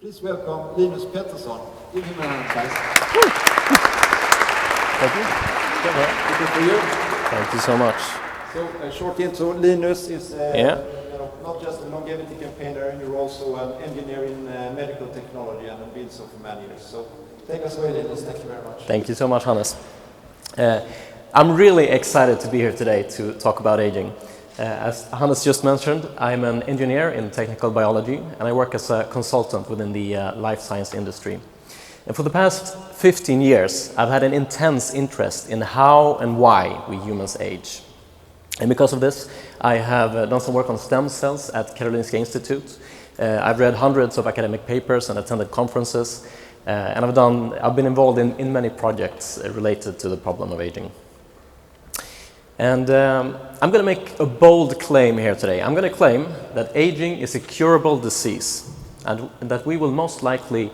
Please welcome Linus Petersson. Give him a hand, guys. Thank you. Good for you. Thank you so much. So, a short intro. Linus is not just a longevity campaigner, you're also an engineer in medical technology and have been so for many years. So, take us away, Linus. Thank you very much. Thank you so much, Hannes. I'm really excited to be here today to talk about aging. As Hannes just mentioned, I'm an engineer in technical biology and I work as a consultant within the life science industry. And for the past 15 years, I've had an intense interest in how and why we humans age. And because of this, I have done some work on stem cells at Karolinska Institute. I've read hundreds of academic papers and attended conferences. And I've been involved in many projects related to the problem of aging. And I'm going to make a bold claim here today. I'm going to claim that aging is a curable disease and that we will most likely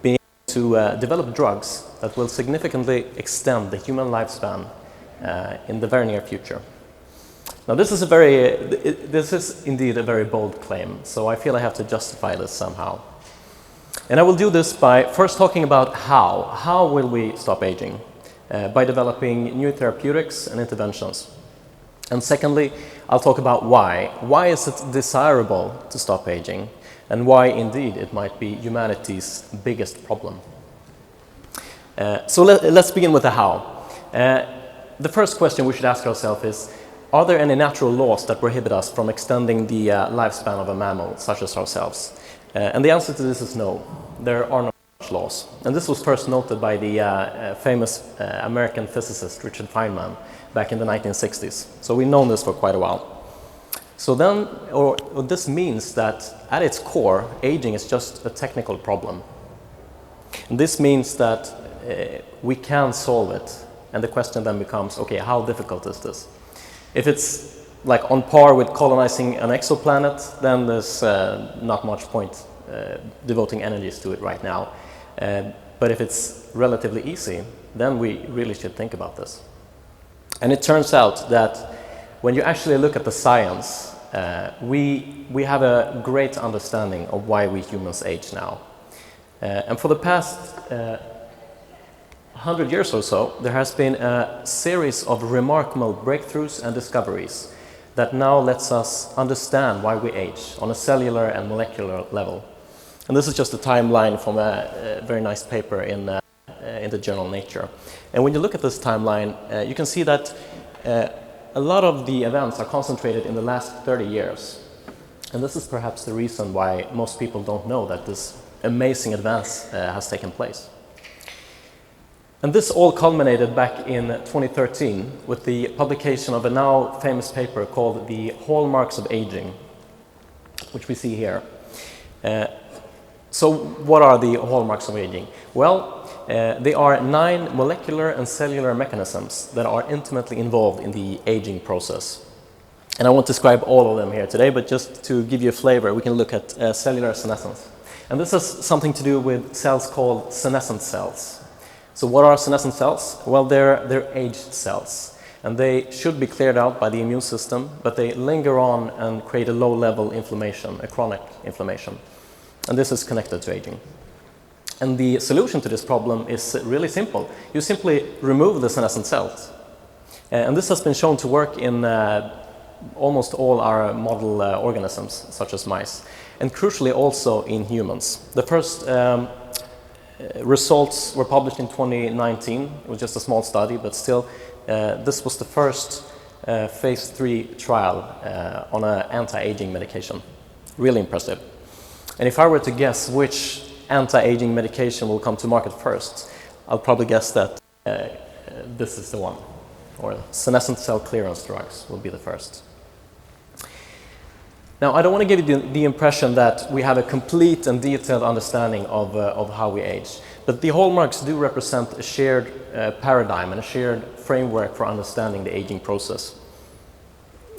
be able to develop drugs that will significantly extend the human lifespan in the very near future. Now this is indeed a very bold claim, so I feel I have to justify this somehow. And I will do this by first talking about how. How will we stop aging? By developing new therapeutics and interventions. And secondly, I'll talk about why. Why is it desirable to stop aging? And why indeed it might be humanity's biggest problem. So let's begin with the how. The first question we should ask ourselves is, are there any natural laws that prohibit us from extending the lifespan of a mammal, such as ourselves? And the answer to this is no. There are no such laws. And this was first noted by the famous American physicist Richard Feynman back in the 1960s. So we've known this for quite a while. So then, this means that at its core, aging is just a technical problem. And this means that we can solve it. And the question then becomes, okay, how difficult is this? If it's like on par with colonizing an exoplanet, then there's not much point devoting energies to it right now. But if it's relatively easy, then we really should think about this. And it turns out that when you actually look at the science, we have a great understanding of why we humans age now. And for the past 100 years or so, there has been a series of remarkable breakthroughs and discoveries that now lets us understand why we age on a cellular and molecular level. And this is just a timeline from a very nice paper in the journal Nature. And when you look at this timeline, you can see that a lot of the events are concentrated in the last 30 years. And this is perhaps the reason why most people don't know that this amazing advance has taken place. And this all culminated back in 2013 with the publication of a now famous paper called The Hallmarks of Aging, which we see here. So what are the hallmarks of aging? Well, they are 9 molecular and cellular mechanisms that are intimately involved in the aging process. And I won't describe all of them here today, but just to give you a flavor, we can look at cellular senescence. And this has something to do with cells called senescent cells. So what are senescent cells? Well, they're aged cells. And they should be cleared out by the immune system, but they linger on and create a low-level inflammation, a chronic inflammation. And this is connected to aging. And the solution to this problem is really simple. You simply remove the senescent cells. And this has been shown to work in almost all our model organisms, such as mice, and crucially also in humans. The first results were published in 2019. It was just a small study, but still, this was the first phase 3 trial on an anti-aging medication. Really impressive. And if I were to guess which anti-aging medication will come to market first, I'll probably guess that this is the one, or senescent cell clearance drugs will be the first. Now, I don't want to give you the impression that we have a complete and detailed understanding of how we age, but the hallmarks do represent a shared paradigm and a shared framework for understanding the aging process.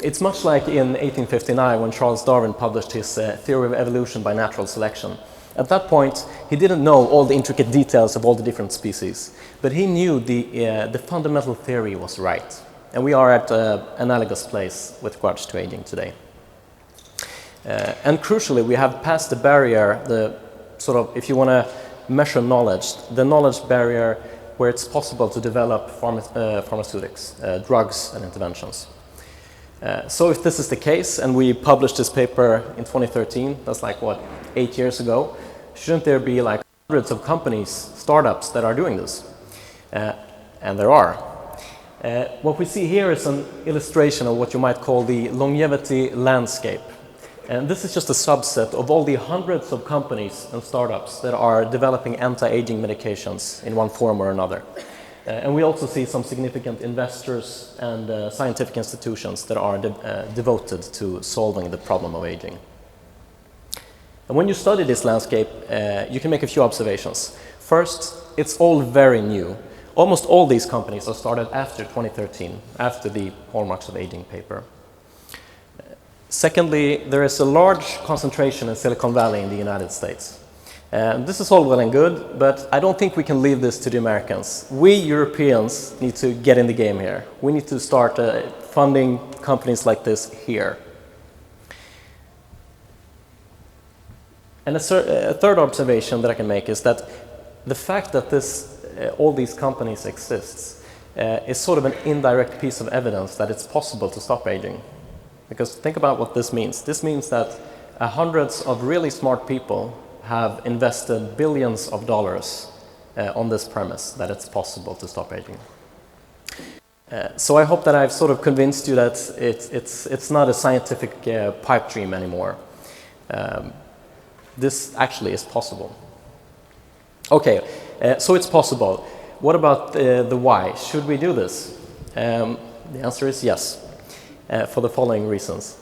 It's much like in 1859 when Charles Darwin published his theory of evolution by natural selection. At that point, he didn't know all the intricate details of all the different species, but he knew the fundamental theory was right. And we are at an analogous place with regards to aging today. And crucially, we have passed the barrier, the sort of, if you want to measure knowledge, the knowledge barrier where it's possible to develop pharmaceutics, drugs and interventions. So if this is the case, and we published this paper in 2013, that's like, what, 8 years ago, shouldn't there be like hundreds of companies, startups that are doing this? And there are. What we see here is an illustration of what you might call the longevity landscape. And this is just a subset of all the hundreds of companies and startups that are developing anti-aging medications in one form or another. And we also see some significant investors and scientific institutions that are devoted to solving the problem of aging. And when you study this landscape, you can make a few observations. First, it's all very new. Almost all these companies are started after 2013, after the Hallmarks of Aging paper. Secondly, there is a large concentration in Silicon Valley in the United States. This is all well and good, but I don't think we can leave this to the Americans. We Europeans need to get in the game here. We need to start funding companies like this here. And a third observation that I can make is that the fact that all these companies exist is sort of an indirect piece of evidence that it's possible to stop aging. Because think about what this means. This means that hundreds of really smart people have invested billions of dollars on this premise that it's possible to stop aging. So I hope that I've sort of convinced you that it's not a scientific pipe dream anymore. This actually is possible. Okay, so it's possible. What about the why? Should we do this? The answer is yes, for the following reasons.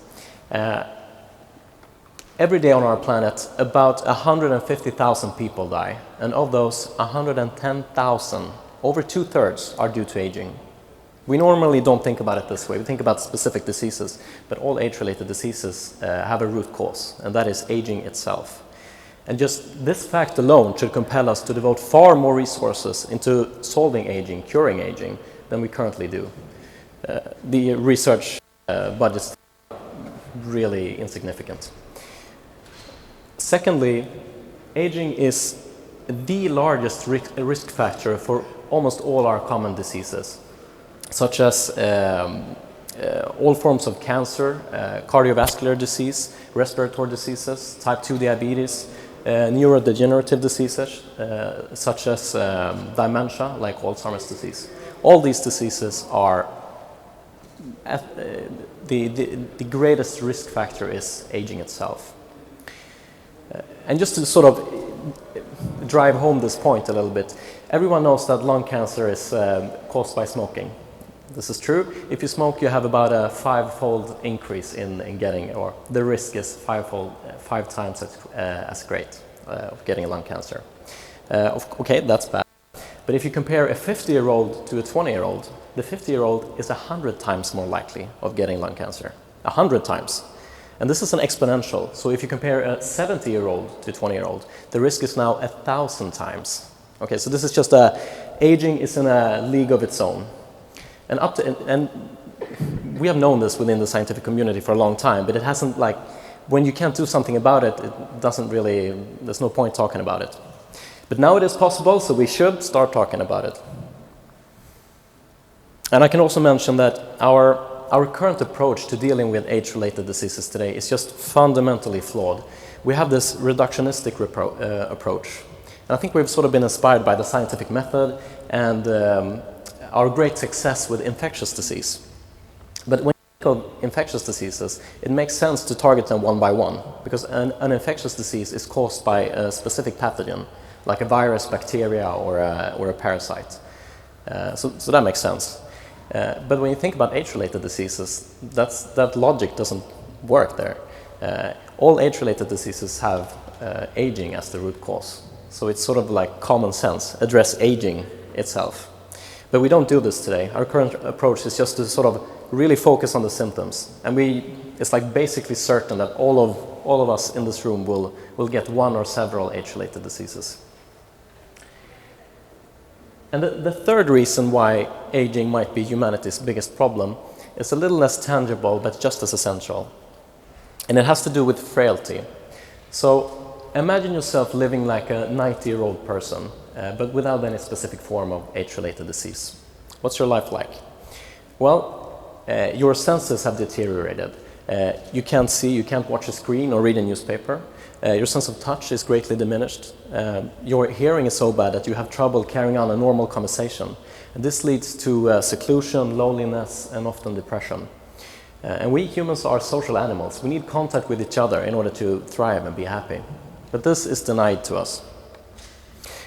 Every day on our planet, about 150,000 people die, and of those, 110,000, over 2/3, are due to aging. We normally don't think about it this way. We think about specific diseases, but all age-related diseases have a root cause, and that is aging itself. And just this fact alone should compel us to devote far more resources into solving aging, curing aging, than we currently do. The research budgets are really insignificant. Secondly, aging is the largest risk factor for almost all our common diseases, such as all forms of cancer, cardiovascular disease, respiratory diseases, type 2 diabetes, neurodegenerative diseases, such as dementia, like Alzheimer's disease. All these diseases are, the greatest risk factor is aging itself. And just to sort of drive home this point a little bit, everyone knows that lung cancer is caused by smoking. This is true. If you smoke, you have about a 5-fold increase in getting, or the risk is 5 times as great of getting lung cancer. Okay, that's bad. But if you compare a 50-year-old to a 20-year-old, the 50-year-old is 100 times more likely of getting lung cancer. 100 times. And this is an exponential. So if you compare a 70-year-old to a 20-year-old, the risk is now 1,000 times. Okay, so this is just aging is in a league of its own. And we have known this within the scientific community for a long time, but it hasn't, like, when you can't do something about it, it doesn't really, there's no point talking about it. But now it is possible, so we should start talking about it. And I can also mention that our current approach to dealing with age-related diseases today is just fundamentally flawed. We have this reductionistic approach. And I think we've sort of been inspired by the scientific method and our great success with infectious disease. But when you think of infectious diseases, it makes sense to target them one by one, because an infectious disease is caused by a specific pathogen, like a virus, bacteria, or a parasite. So that makes sense. But when you think about age-related diseases, that logic doesn't work there. All age-related diseases have aging as the root cause. So it's sort of like common sense, address aging itself. But we don't do this today. Our current approach is just to sort of really focus on the symptoms. And it's like basically certain that all of us in this room will get one or several age-related diseases. And the third reason why aging might be humanity's biggest problem is a little less tangible, but just as essential. And it has to do with frailty. So imagine yourself living like a 90-year-old person, but without any specific form of age-related disease. What's your life like? Well, your senses have deteriorated. You can't see, you can't watch a screen or read a newspaper. Your sense of touch is greatly diminished. Your hearing is so bad that you have trouble carrying on a normal conversation. And this leads to seclusion, loneliness, and often depression. And we humans are social animals. We need contact with each other in order to thrive and be happy. But this is denied to us.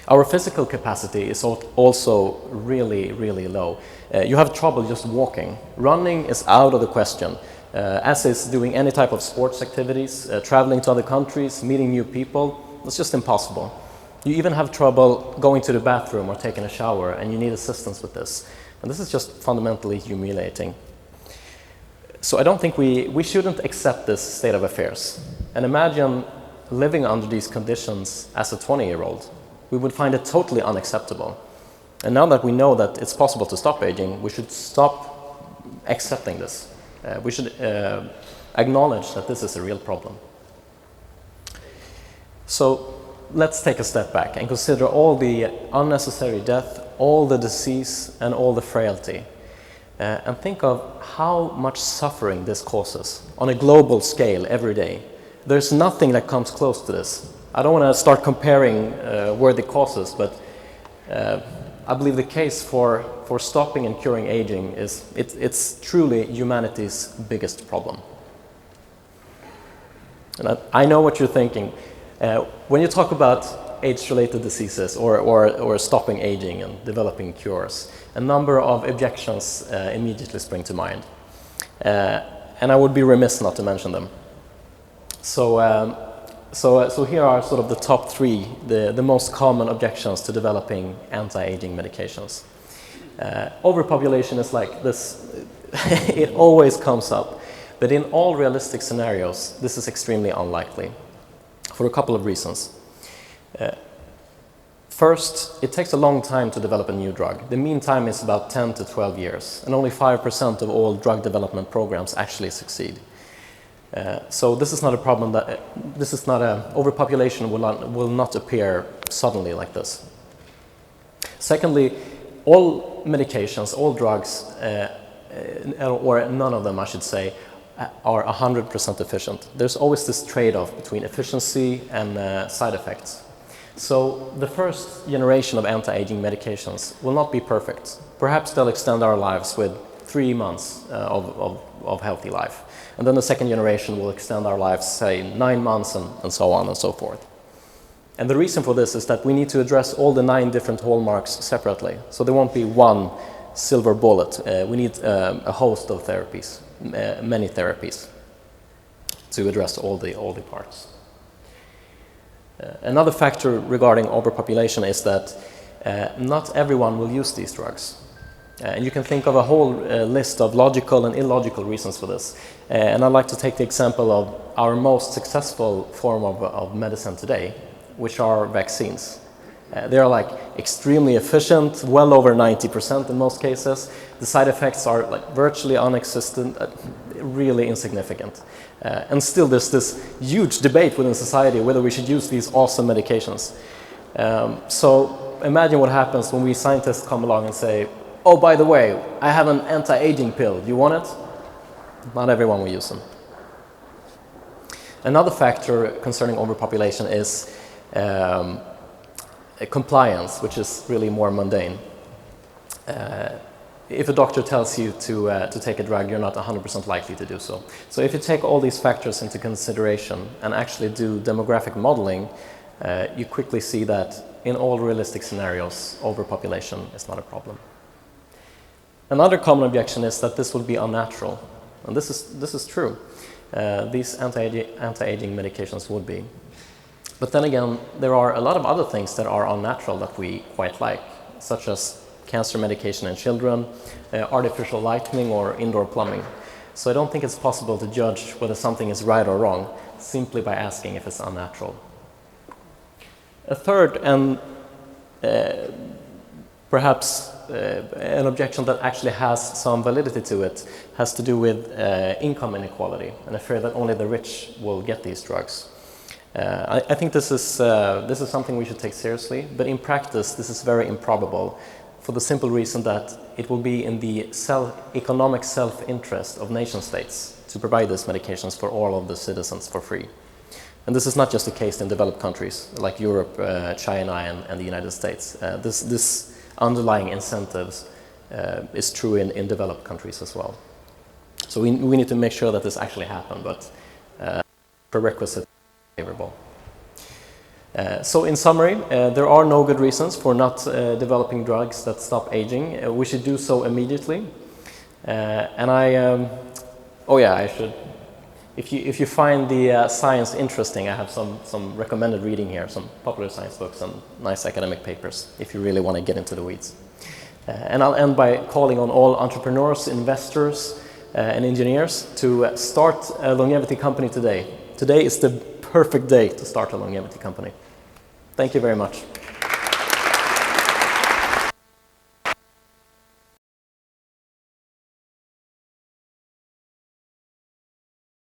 Our physical capacity is also really, really low. You have trouble just walking. Running is out of the question, as is doing any type of sports activities, traveling to other countries, meeting new people. It's just impossible. You even have trouble going to the bathroom or taking a shower, and you need assistance with this. And this is just fundamentally humiliating. So I don't think we shouldn't accept this state of affairs. And imagine living under these conditions as a 20-year-old. We would find it totally unacceptable. And now that we know that it's possible to stop aging, we should stop accepting this. We should acknowledge that this is a real problem. So let's take a step back and consider all the unnecessary death, all the disease, and all the frailty. And think of how much suffering this causes on a global scale every day. There's nothing that comes close to this. I don't want to start comparing worthy causes, but I believe the case for stopping and curing aging is it's truly humanity's biggest problem. And I know what you're thinking. When you talk about age-related diseases or stopping aging and developing cures, a number of objections immediately spring to mind. And I would be remiss not to mention them. So here are sort of the top three, the most common objections to developing anti-aging medications. Overpopulation is like this, it always comes up, but in all realistic scenarios, this is extremely unlikely for a couple of reasons. First, it takes a long time to develop a new drug. The mean time is about 10 to 12 years, and only 5% of all drug development programs actually succeed. So this is not a problem overpopulation will not appear suddenly like this. Secondly, all medications, all drugs, or none of them I should say, are 100% efficient. There's always this trade-off between efficiency and side effects. So the first generation of anti-aging medications will not be perfect. Perhaps they'll extend our lives with 3 months of healthy life. And then the second generation will extend our lives, say, 9 months and so on and so forth. And the reason for this is that we need to address all the 9 different hallmarks separately. So there won't be one silver bullet. We need a host of therapies, many therapies, to address all the parts. Another factor regarding overpopulation is that not everyone will use these drugs. And you can think of a whole list of logical and illogical reasons for this. And I'd like to take the example of our most successful form of medicine today, which are vaccines. They are like extremely efficient, well over 90% in most cases. The side effects are like virtually non-existent, really insignificant. And still there's this huge debate within society whether we should use these awesome medications. So imagine what happens when we scientists come along and say, oh, by the way, I have an anti-aging pill. Do you want it? Not everyone will use them. Another factor concerning overpopulation is compliance, which is really more mundane. If a doctor tells you to take a drug, you're not 100% likely to do so. So if you take all these factors into consideration and actually do demographic modeling, you quickly see that in all realistic scenarios, overpopulation is not a problem. Another common objection is that this would be unnatural, and this is true. These anti-aging medications would be. But then again, there are a lot of other things that are unnatural that we quite like, such as cancer medication in children, artificial lighting, or indoor plumbing. So I don't think it's possible to judge whether something is right or wrong simply by asking if it's unnatural. A third and perhaps an objection that actually has some validity to it has to do with income inequality and a fear that only the rich will get these drugs. I think this is something we should take seriously, but in practice this is very improbable for the simple reason that it will be in the economic self-interest of nation states to provide these medications for all of the citizens for free. And this is not just the case in developed countries like Europe, China and the United States. This underlying incentives is true in developed countries as well. So we need to make sure that this actually happens, but prerequisite favorable. So in summary, there are no good reasons for not developing drugs that stop aging. We should do so immediately. I should. If you find the science interesting, I have some recommended reading here, some popular science books and nice academic papers, if you really want to get into the weeds. And I'll end by calling on all entrepreneurs, investors, and engineers to start a longevity company today. Today is the perfect day to start a longevity company. Thank you very much.